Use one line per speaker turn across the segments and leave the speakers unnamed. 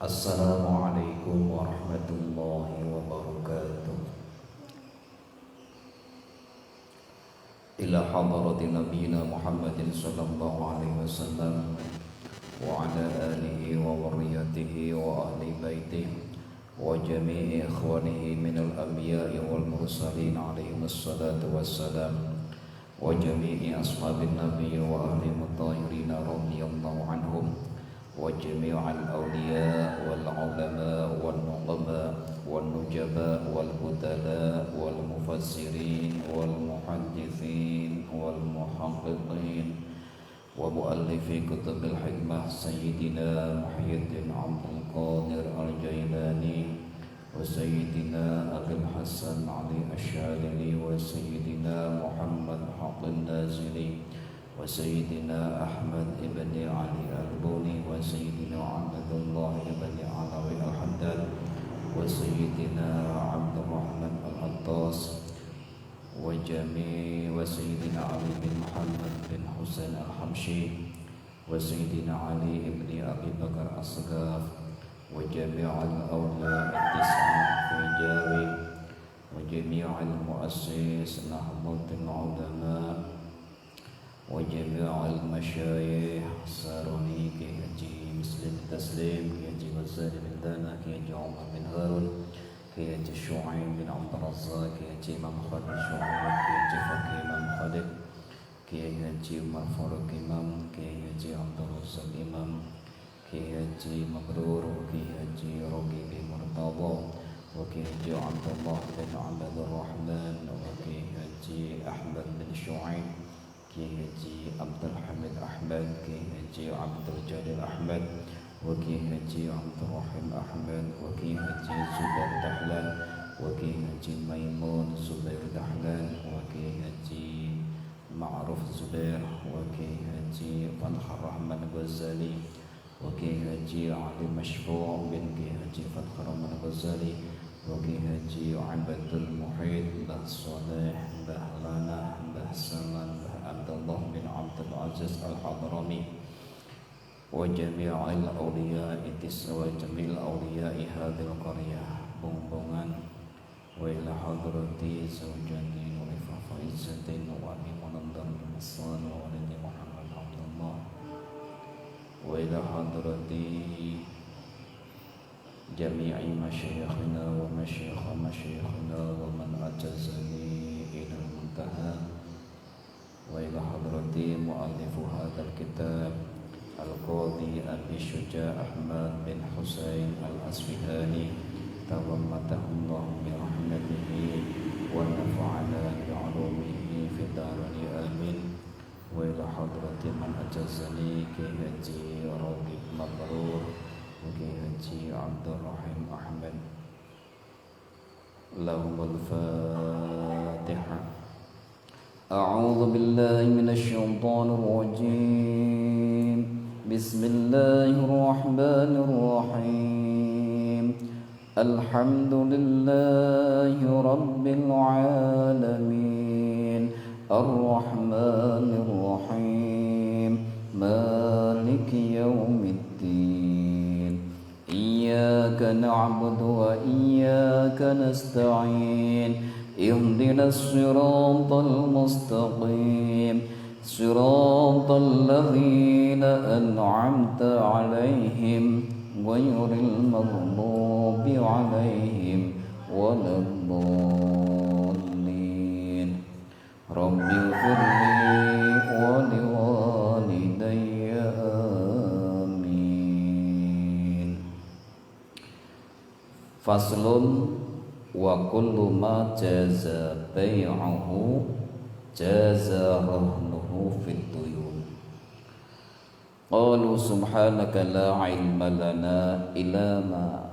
Assalamualaikum warahmatullahi wabarakatuh. Ila hadarati nabiyina Muhammadin sallallahu alaihi wasallam wa ala alihi wa wariyatihi wa ahli baitihi wa jami'i ikhwanihi minal anbiya'i wal mursalin alaihi wassalatu wassalam wa jami'i ashabin nabiy wa ahli mutahirin radhiyallahu anhum wa jami'al awliya wal ulama wal nuqaba wal nujaba wal budala wal mufassirin wal muhaddithin wal muhaqqiqin wa muallifi kutubil hikmah sayyidina Muhyiddin Abdul Qadir al-Jailani wa sayyidina Abil Hasan Ali Asy'adili wa sayyidina Muhammad Haqqin Nazili wa sayyidina Ahmad ibn Ali al-Buni wa sayyidina Abdullah ibn Alawi al-Haddad wa sayyidina Abdurrahman al-Attas wa sayyidina Ali bin Muhammad bin Husain al-Hamshi wa sayyidina Ali ibn Abi Bakar as-Sagaf wa jami'al awliya at-tis'in fi jawi wa jami'al muassis nahdatul ulama wa jami'al masyayikh saruni Ki Haji Muslim Taslim, Ki Haji Ghazali bin Dana, Ki Haji Umar bin Harun, Ki Haji Syu'aib bin Abdul Razzaq, Ki Haji Imam Khalid Syu'aib, Ki Haji Fakih Imam Khalid, Ki Haji Umar Faruq Imam, Ki Haji Abdul Razzaq Imam, Ki Haji Mabrur, Ki Haji Rogi bin Murtada, wa Ki Haji Abdullah bin Abdul Rahman, wa Ki Haji Ahmad bin Syu'aib, Ki Haji Abdul Hamid Ahmad, Ki Haji Abdul Jalil Ahmad, wa Ki Haji Abdul Rahim Ahmad, wa Ki Haji Zubair Dahlan, wa Ki Haji Maimun Zubair Dahlan, wa Ki Haji Ma'ruf Zubair, wa Ki Haji Fathur Rahman Ghazali, wa Ki Haji Ali Mashfu' bin Ki Haji Fathur Rahman Ghazali, wa Ki Haji Abdul Muhid Mbah Saleh, Mbah Lana, Mbah Saman, Mbah Abdullah bin Abdul Aziz Al-Hadrami, wa jami'il awliya'i wa jami'il awliya'i hadhil qaryah Bumbungan, wa ila hadrati zawjani Nurifah Faizatin wa Abi Munandar bin Hassan wa walidi Muhammad Abdullah, wa ila hadrati jami'i masyayikhina wa masyayikhina wa man ajazani ila al-muntaha, wa ila hadrati mu'allifu hadzal kitab al-Qadhi Abi Syuja' Ahmad bin Husain al-Asfihani tawammatahullah bi rahmatihi wa nafa'ana bi 'ulumihi fid darain amin, wa ila hadrati man ajazani Ki Haji Ragib Mabrur, Ki Haji Abdul Rahim Ahmad. Lahumul Fatihah. A'udzu billahi minasy syaithanir rajim. Bismillahirrahmanirrahim. Alhamdulillahi rabbil alamin. Ar-Rahmanir Rahim. Maliki yaumiddin. Iyyaka na'budu wa iyyaka nasta'in. اهدنا الصراط المستقيم صراط الذين أنعمت عليهم غير المغضوب عليهم ولا الضالين رب اغفر لي ولوالدي آمين. فصل wa kullu ma jaza bai'uhu jaza rahnuhu fid duyun. Qalu subhanaka la ilma lana illa ma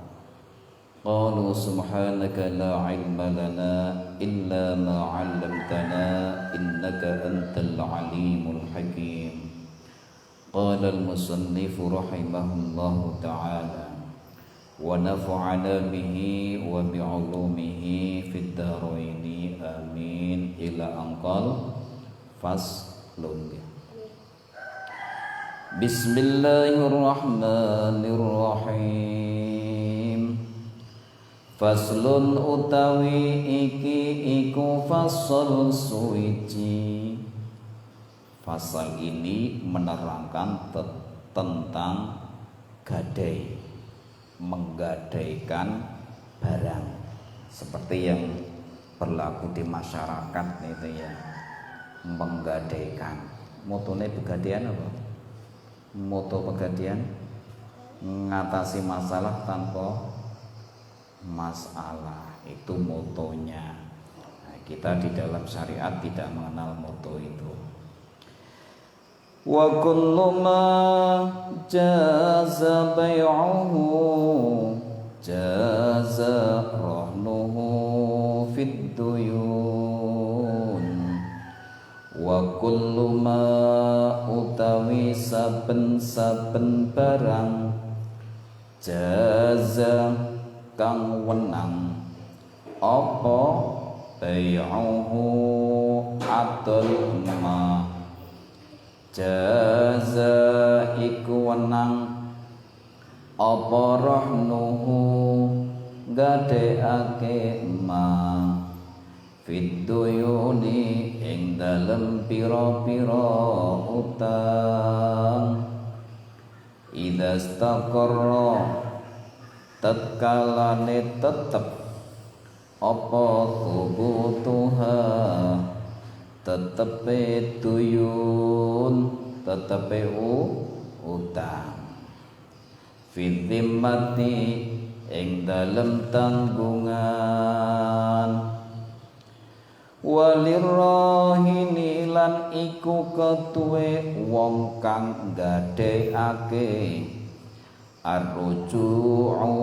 qalu subhanaka la ilma lana illa ma 'allamtana innaka antal alimul hakim. Qala al-musannif rahimahullahu ta'ala wa nafa'ana bihi wa bi'ulumihi fid dharaini amin ila anqal faslun. Bismillahirrahmanirrahim. Faslun utawi iki iku fasal suwiji. Fasal ini menerangkan tentang gadai, menggadaikan barang seperti yang berlaku di masyarakat itu ya, menggadaikan. Motone pegadaian apa? Moto pegadaian mengatasi masalah tanpa masalah, itu motonya. Nah, kita di dalam syariat tidak mengenal moto itu. Wa kullu ma jaza bai'uhu jaza rahnuhu fid duyun. Wa kullu ma utawi saben-saben barang jaza kang wenang apa bai'uhu atul ma jaza iku wenang apa rahnuhu gadeake ma fid duyuni ing dalem pira-pira utang idza istaqarra tatkalane tetep apa tubutuha tetepe duyun tetepe utang fi dhimmati ing dalem tanggungan walirrahini lan iku ketuwe wong kang gadekake arruju'u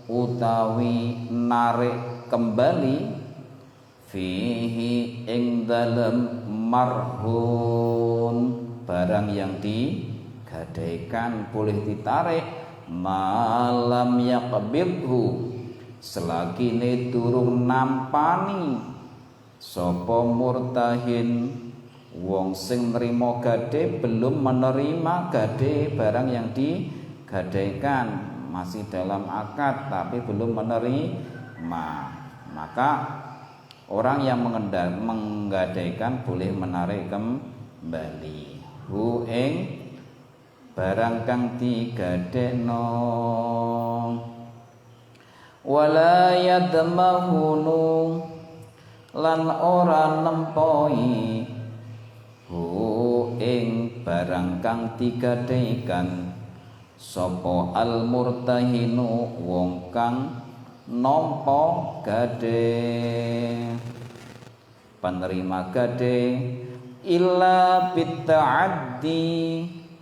utawi narik kembali fihi ing dalem marhun barang yang digadaikan boleh ditarik malam yaqbidhu selagine durung nampani sapa murtahin wong sing nrimo gade belum menerima gade barang yang digadaikan, masih dalam akad tapi belum menerima, maka orang yang menggadaikan boleh menarik kembali hu ing barang kang digadekno wala yadmahunu lan ora nempoi hu ing barang kang digadaikan sapa al murtahinu wong kang nampa gade penerima gade illa bitta'addi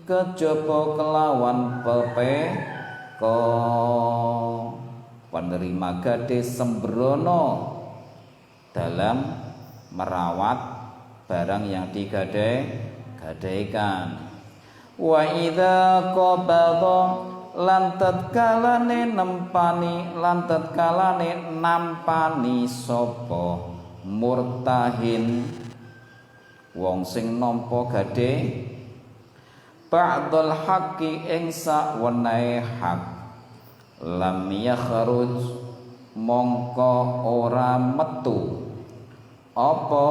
kejaba kelawan pepeko penerima gade sembrono dalam merawat barang yang digadaikan. Wa idza qabadha lan tatkalane nampani sapa murtahin wong sing nampa gade ba'dul haqqi ing sawenehe hak lam yakhruj mongko ora metu apa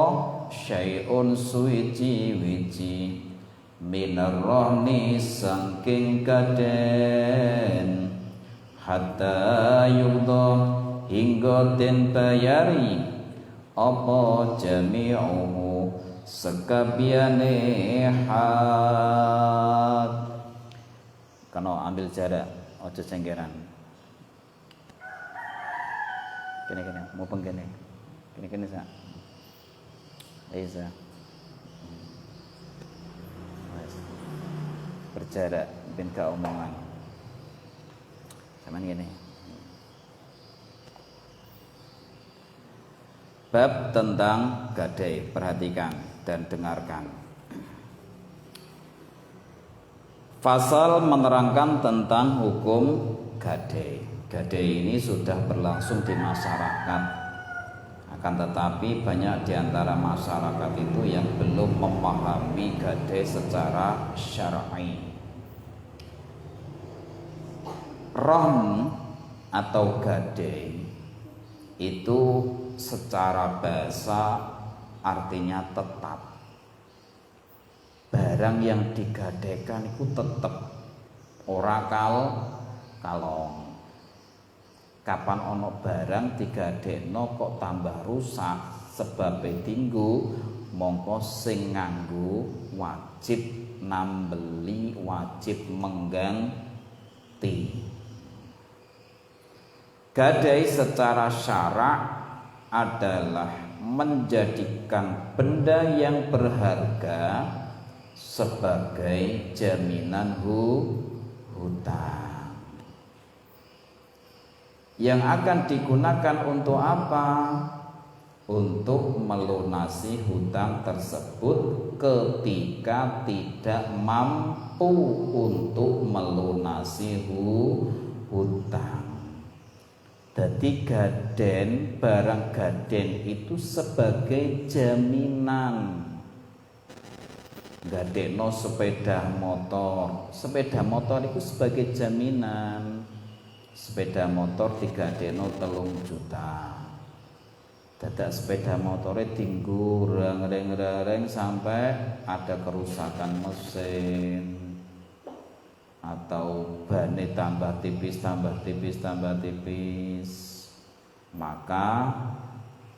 syai'un suwiji-wiji minarrahni saking kaden hatta yudha hingga den bayari apa jami'uhu sekabiane hak. Kana ambil jarak aja cengkeran kene mau pengkene kene sa Aiza berjarak ben ka omongan sampean gini bab tentang gadai, perhatikan dan dengarkan. Fasal menerangkan tentang hukum gadai. Gadai ini sudah berlangsung di masyarakat, akan tetapi banyak di antara masyarakat itu yang belum memahami gadai secara syar'i. Rahn atau gadai itu secara bahasa artinya tetap. Barang yang digadaikan itu tetap ora kalong. Kapan ono barang digadekno kok tambah rusak sebab tinggu, mongko sing nganggo wajib nambeli, wajib mengganti. Gadai secara syarak adalah menjadikan benda yang berharga sebagai jaminan hutang. Yang akan digunakan untuk apa? Untuk melunasi hutang tersebut ketika tidak mampu untuk melunasi hutang. Jadi gaden, barang gaden itu sebagai jaminan. Gadekno sepeda motor itu sebagai jaminan. Sepeda motor digadekno 3 juta. Dadak sepeda motornya tinggu reng sampai ada kerusakan mesin atau bannya tambah tipis, maka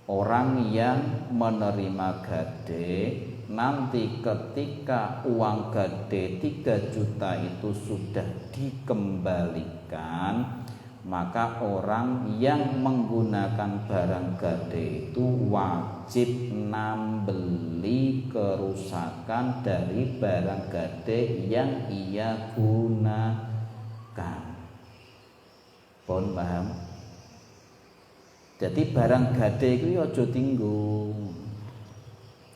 orang yang menerima gade nanti ketika uang gade 3 juta itu sudah dikembalikan, maka orang yang menggunakan barang gade itu wajib nambeli kerusakan dari barang gade yang ia gunakan. Pun paham? Jadi barang gade itu ojo tinggu,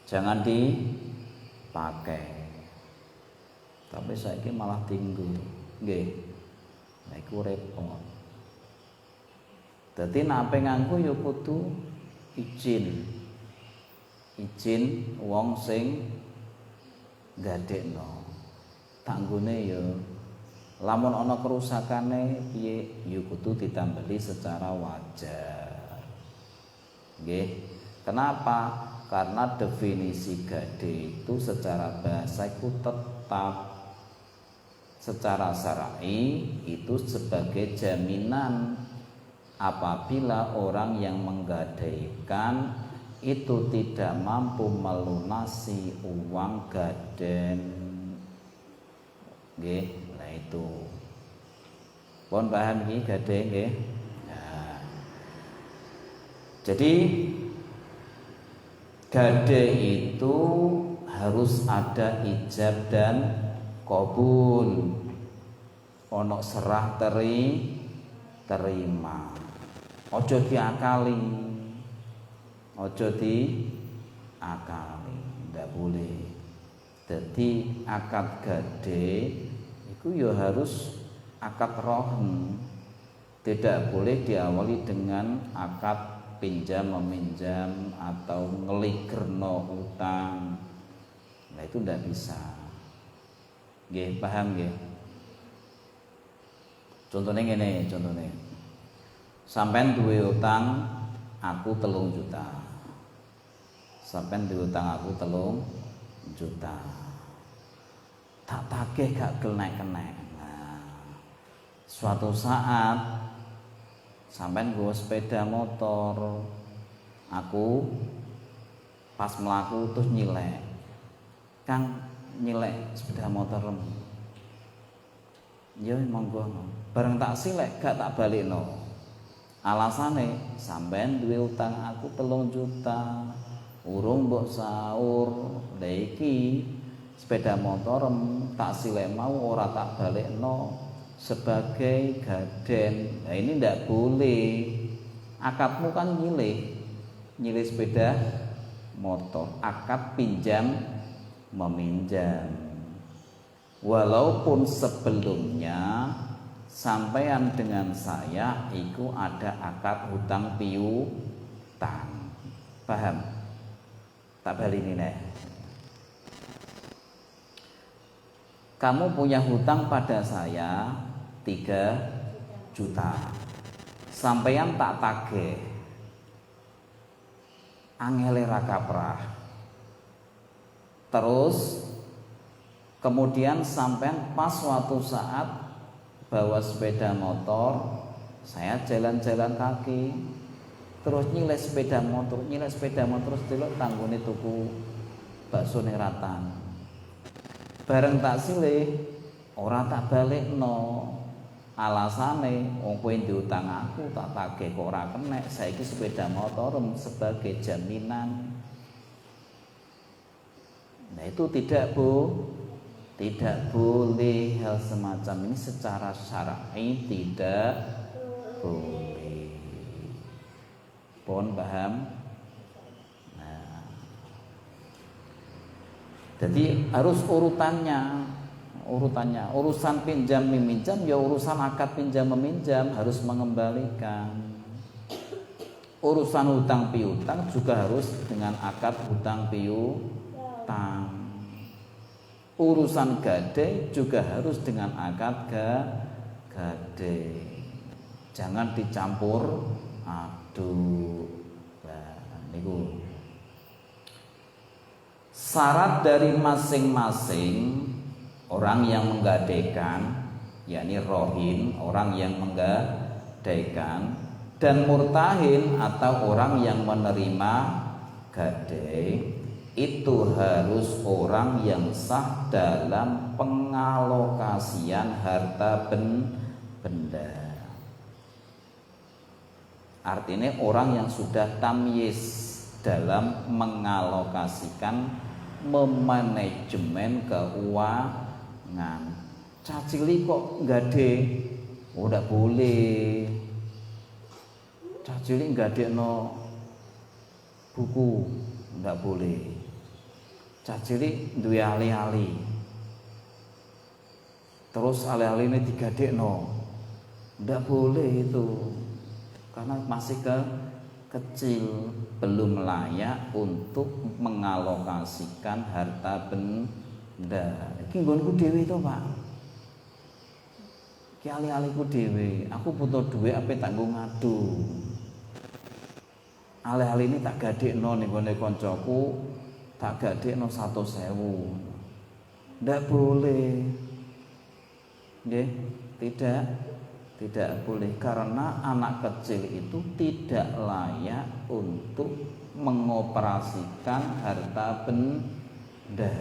jangan dipakai. Tapi saiki malah tinggu, nggih. Nah iku repot. Dadi nek ape nganggo ya kudu izin wong sing gadekno. Tanggune ya lamun ana kerusakane piye ya kudu ditambeli secara wajar. Nggih. Kenapa? Karena definisi gade itu secara bahasa itu tetap, secara syar'i itu sebagai jaminan. Apabila orang yang menggadaikan itu tidak mampu melunasi uang gaden, nggih, nah itu. Pun paham iki gade nggih. Nah. Jadi gade itu harus ada ijab dan qabul. Ono serah terima. Ojo diakali, ndak boleh. Jadi akad gade itu ya harus akad rohen, tidak boleh diawali dengan akad pinjam meminjam atau ngeligerno utang. Nah itu ndak bisa. Nggih, paham nggih? Contohnya ngene, sampean duwe utang aku 3 juta. Sampean duwe utang aku 3 juta. Tak tagih gak kenek-kenek. Nah, suatu saat sampean nggawa sepeda motor, aku pas melaku terus nyilek. Kang nyilek sepeda motor lem. Ya monggo. Bareng tak silek gak tak balikno. Alasane sampean duwe utang aku 3 juta. Urung mbok sahur. Lah iki sepeda motor tak silek mau ora tak balikno sebagai gaden. Nah ini ndak boleh. Akadmu kan nyilih sepeda motor. Akad pinjam meminjam. Walaupun sebelumnya sampean dengan saya itu ada akad hutang piutang. Paham? Tak balik ini nih. Kamu punya hutang pada saya 3 juta. Sampean tak tagih
angele ra kaprah. Terus kemudian sampai pas suatu saat bawa sepeda motor, saya jalan-jalan kaki, terus nyileh sepeda motor terus delok tanggone tuku bakso ning Ratan. Bareng tak silih ora tak balekno. Alasane wong kowe diutang aku tak tagih kok ora kenek, saiki sepeda motor sebagai jaminan. Nah itu tidak boleh hal semacam ini secara syar'i tidak boleh. Pun paham? Nah, jadi harus urutannya, urusan pinjam meminjam ya urusan akad pinjam meminjam harus mengembalikan. Urusan hutang piutang juga harus dengan akad hutang piutang. Urusan gade juga harus dengan akad gade. Jangan dicampur aduk. Nah, niku. Syarat dari masing-masing orang yang menggadaikan, yakni rohin, orang yang menggadaikan, dan murtahin atau orang yang menerima gadai, itu harus orang yang sah dalam pengalokasian harta benda. Artinya orang yang sudah tamyiz dalam mengalokasikan, memanajemen keuangan. Cacili kok gade, oh ndak boleh. Cacili gadekno buku, ndak boleh. Cacili duwe ali-ali, terus ali-aline digadekno, ndak boleh itu, karena masih kecil, belum layak untuk mengalokasikan harta benda. Iki nggonku dhewe to, Pak. Ki ali-aliku dhewe, aku butuh duit ape tak nggo ngadu. Ali-ali ini tak gadekno ning gone kancaku, tak gadekno 100.000. Ndak boleh. Nggih, tidak boleh, karena anak kecil itu tidak layak untuk mengoperasikan harta benda.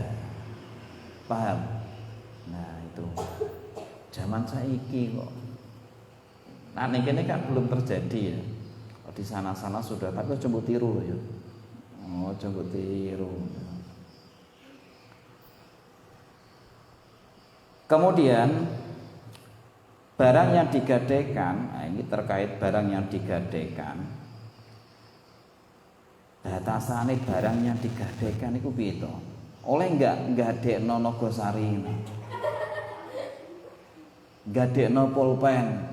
Paham? Nah, itu zaman saiki kok. Nah, ini kan belum terjadi ya. Di sana-sana sudah, tapi coba tiru loh ya. Oh, coba tiru. Kemudian barang yang digadaikan, nah ini terkait barang yang digadaikan. Batasannya barang yang digadaikan itu piye to? Oleh enggak gadekno Nogosari. Gadekno pulpen.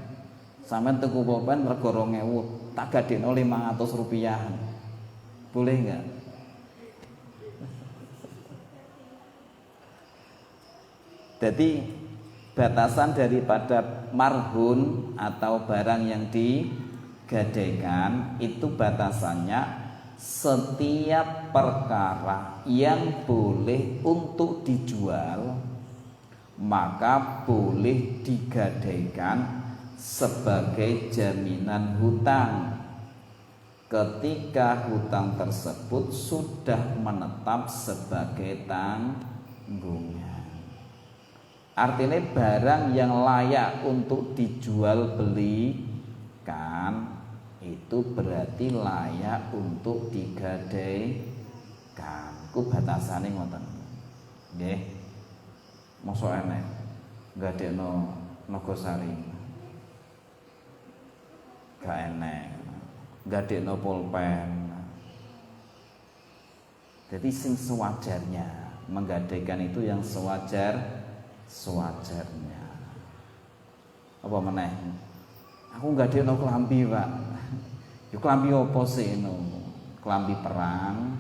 Sampeyan tuku pulpen rego 2.000, tak gadekno 500 rupiah. Boleh enggak? Jadi batasan daripada marhun atau barang yang digadaikan itu batasannya setiap perkara yang boleh untuk dijual maka boleh digadaikan sebagai jaminan hutang ketika hutang tersebut sudah menetap sebagai tanggungan. Artinya barang yang layak untuk dijual belikan itu berarti layak untuk digadaikan. Ku batasane ngoten. Nggih. Mosok enek gadekno Nogosari. Gak enek. Gadekno pulpen. Jadi sing sewajarnya, menggadaikan itu yang sewajarnya. Apa meneh? Aku gadekno klambi, Pak. Yo klambi apa sih no? Klambi perang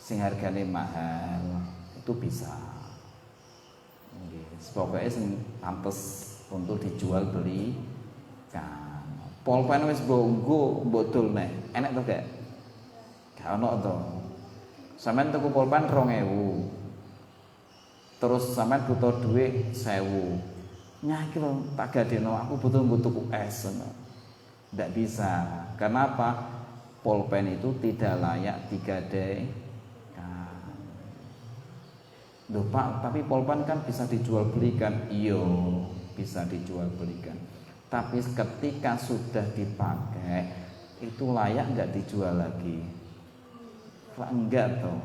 sing hargane mahal itu bisa. Nggih, pokoke sing pantes untuk dijual belikan. Pulpen wis mbok nggo mbok dol nek. Enek to gak? Gak ono to. Sampeyan tuku pulpen 2000. Terus sampeyan butuh duit 1000. Nyah iki lho tak gadeno aku butuh tuku es. Ndak bisa. Karena apa? Pulpen itu tidak layak digadaikan. Loh Pak, tapi pulpen kan bisa dijual belikan. Iya, bisa dijual belikan. Tapi ketika sudah dipakai, itu layak nggak dijual lagi? Enggak toh.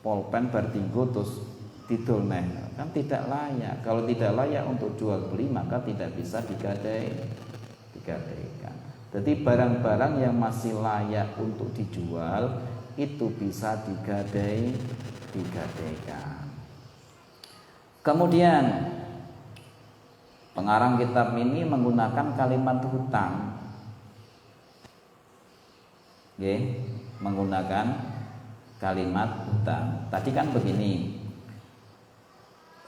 Pulpen bertinggu terus didol neh, kan tidak layak. Kalau tidak layak untuk jual beli maka tidak bisa digadaikan. Jadi barang-barang yang masih layak untuk dijual itu bisa digadaikan. Kemudian pengarang kitab ini menggunakan kalimat hutang. Menggunakan kalimat hutang. Tadi kan begini.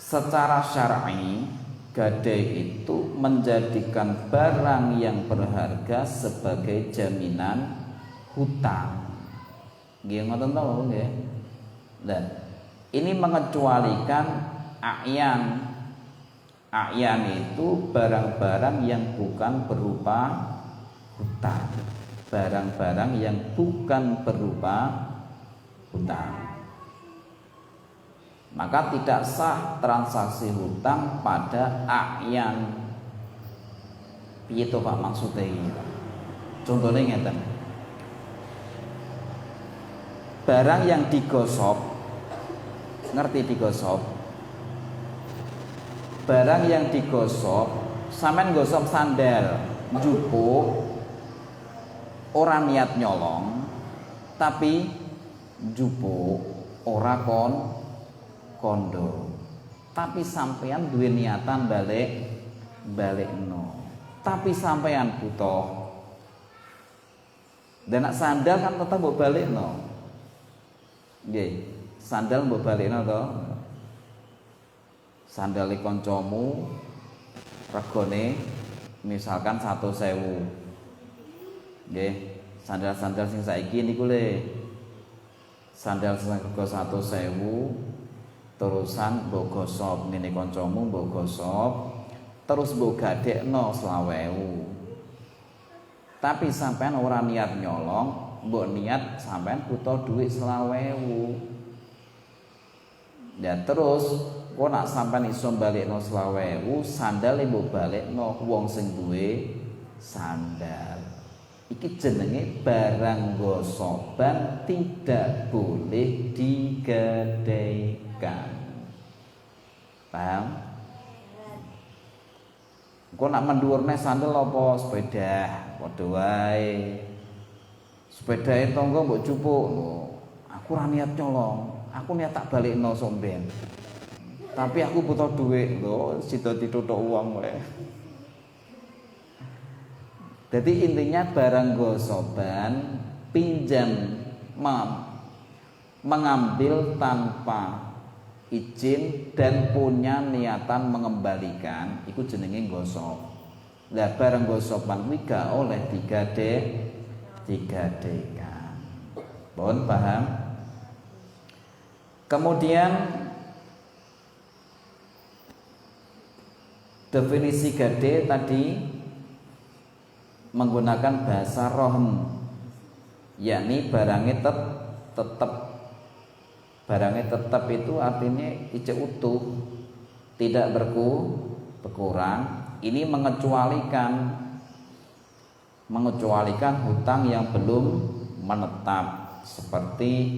Secara syar'i, gadai itu menjadikan barang yang berharga sebagai jaminan hutang. Nggih ngoten to nggih. Dan ini mengecualikan a'yan. A'yan itu barang-barang yang bukan berupa hutang. Barang-barang yang bukan berupa hutang. Maka tidak sah transaksi hutang pada a'yan. Piye to Pak maksudnya iki? Contohnya ngeten. Barang yang digosok, ngerti digosok? Barang yang digosok, sampean gosok sandal, njupuk, ora niat nyolong, tapi njupuk ora kondo, tapi sampean duwe niatan balik no, tapi sampean butuh dan nak sandal kan tetap mbok balik no, sandal mbok balik no to, sandal koncomu regone misalkan 1.000, sandal sing saiki niku le, sandal sing rego 1.000 terusan mbok gosok ngene kancamu mbok gosok terus mbok gadekno 20.000. Tapi sampean ora niat nyolong, mbok niat sampean butuh duit 20.000. Ya terus kok nak sampean iso balekno 20.000, sandal mbok balekno wong sing duwe sandal. Iki jenenge barang gosokan tidak boleh digadaikan. Paham? Engko nak mendhuwurne sandal apa sepeda? Padha wae. Sepedae tangga mbok cupuk. Aku ora niat nyolong, aku niat tak balekno somben. Tapi aku butuh duit lho, sida dituthuk uang wae. Jadi intinya barang gosokan pinjam mengambil tanpa izin dan punya niatan mengembalikan, itu jenenge gosok. Lah barang gosokan kuwi gak oleh digadaikan. Pun paham? Kemudian definisi gade tadi menggunakan bahasa rohn, yakni barangnya tetap itu artinya ijek utuh, tidak berkurang. Ini mengecualikan hutang yang belum menetap, seperti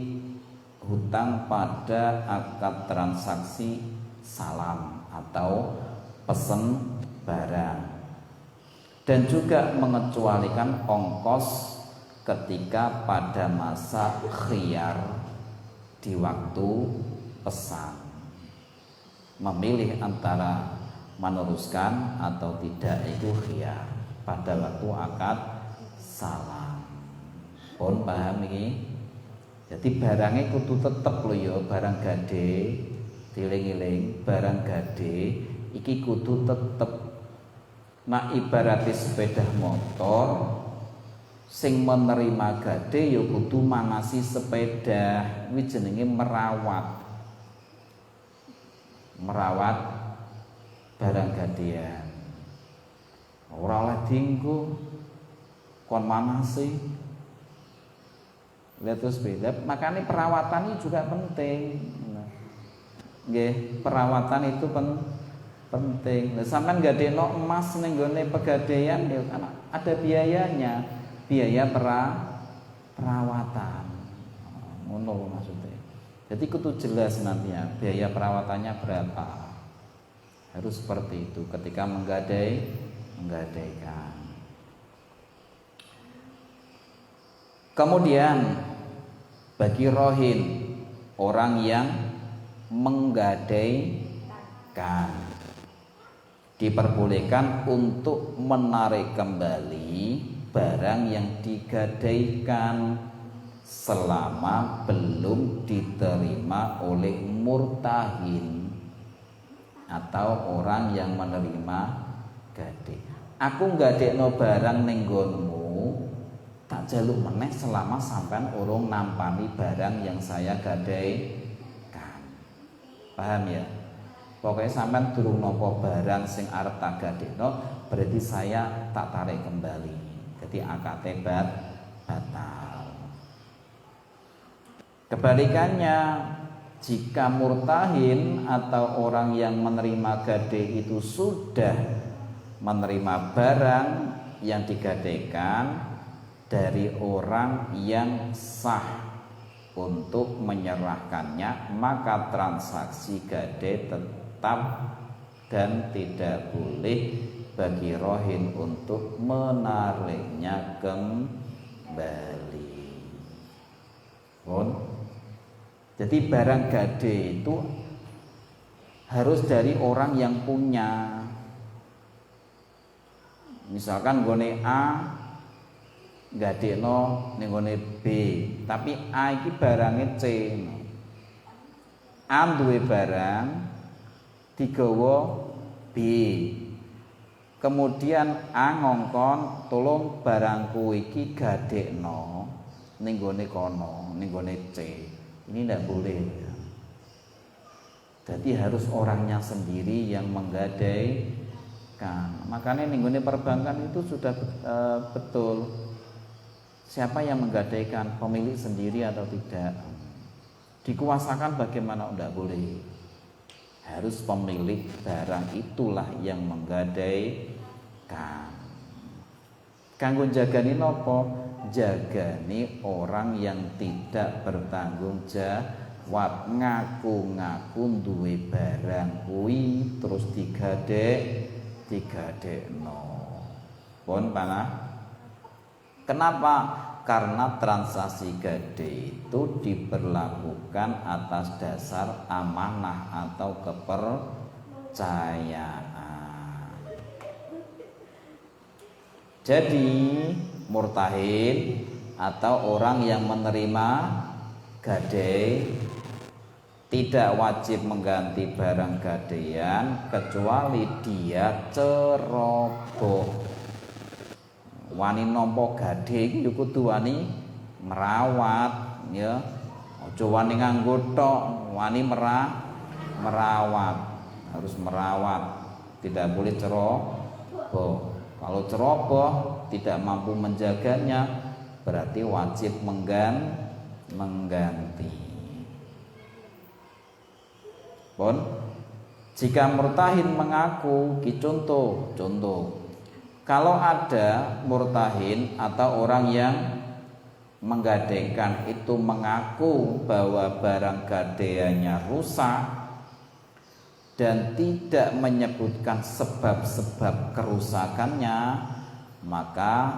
hutang pada akad transaksi salam atau pesen barang. Dan juga mengecualikan ongkos ketika pada masa khiyar di waktu pesan, memilih antara meneruskan atau tidak, itu khiyar pada waktu akad salam. Pun paham ini? Jadi barangnya kudu tetep lho ya, barang gade dieling-eling, barang gade iki kudu tetep. Nah ibaratnya sepeda motor sing menerima gade ya kudu manasi sepeda, kuwi jenenge merawat barang gadean. Ora oleh dienggo kon manasi. Lihat terus beda, makanya perawatan ini juga penting. Nggih, perawatan itu penting. Lah sampean gadekno emas ning gone pegadaian ya kan ada biayanya, biaya perawatan. Ngono maksudnya. Jadi kudu jelas nantinya biaya perawatannya berapa. Harus seperti itu ketika menggadaikan. Kemudian bagi rohin, orang yang menggadaikan, diperbolehkan untuk menarik kembali barang yang digadaikan selama belum diterima oleh murtahin atau orang yang menerima gade. Aku nggadekno barang ning nggonmu, tak jaluk meneh selama sampean urung nampani barang yang saya gadaikan. Paham ya? Pokoknya sampean durung nampa barang sing arep tak gadekno, berarti saya tak tarik kembali. Jadi akate batal. Kebalikannya, jika murtahin atau orang yang menerima gade itu sudah menerima barang yang digadaikan dari orang yang sah untuk menyerahkannya, maka transaksi gade tetap dan tidak boleh bagi rohin untuk menariknya kembali. Jadi barang gade itu harus dari orang yang punya. Misalkan gone A gadekno ning gone B, tapi A iki barange C. A duwe barang digawa B. Kemudian A ngongkon, tolong barangku iki gadekno ning gone kono, ning gone C. Ini tidak boleh. Jadi harus orangnya sendiri yang menggadaikan. Makanya ning gone perbankan itu sudah betul siapa yang menggadaikan, pemilik sendiri atau tidak. Dikuasakan bagaimana? Tidak boleh. Harus pemilik barang itulah yang menggadaikan. Kanggo jagani nopo? Jagani orang yang tidak bertanggung jawab, ngaku-ngaku duwe barang kuwi terus digadekno. Pun panah. Kenapa? Karena transaksi gade itu diberlakukan atas dasar amanah atau kepercayaan. Jadi murtahin atau orang yang menerima gade tidak wajib mengganti barang gadean kecuali dia ceroboh. Wani nampa gade iki kudu wani merawat ya. Aja wani nganggo tok, wani merawat. Harus merawat. Tidak boleh ceroboh. Kalau ceroboh tidak mampu menjaganya, berarti wajib mengganti. Pun jika murtahin mengaku, contoh, kalau ada murtahin atau orang yang menggadaikan itu mengaku bahwa barang gadeannya rusak dan tidak menyebutkan sebab-sebab kerusakannya, maka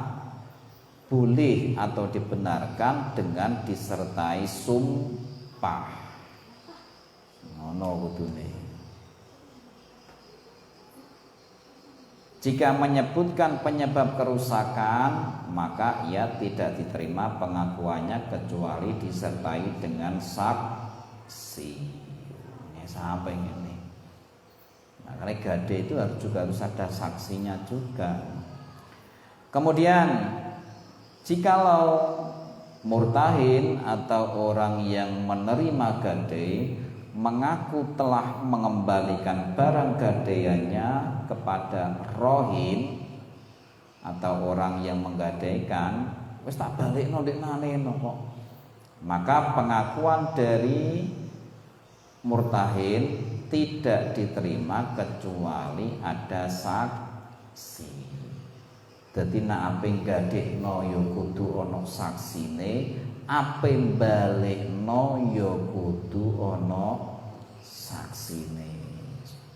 boleh atau dibenarkan dengan disertai sumpah. Ngono kudune. Jika menyebutkan penyebab kerusakan, maka ia tidak diterima pengakuannya kecuali disertai dengan saksi. Ini sampai ini. Makanya gade itu juga harus ada saksinya juga. Kemudian Jikalau murtahin atau orang yang menerima gadai mengaku telah mengembalikan barang gadaiannya kepada rohin atau orang yang menggadaikan, wis tak balikno ndek naleno kok. Maka pengakuan dari murtahin tidak diterima kecuali ada saksi. Dadi nek ape nggadekno ya kudu ana saksine, ape balikno ya kudu ana saksine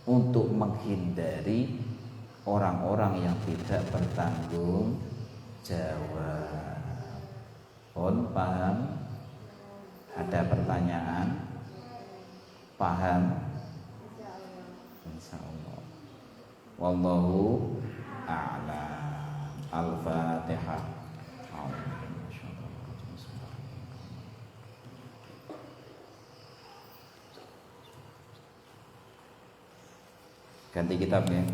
untuk menghindari orang-orang yang tidak bertanggung jawab. Pun paham? Ada pertanyaan? Paham? Insyaallah. Wallahu a'lam. Al-Fatihah. Ganti kitabnya.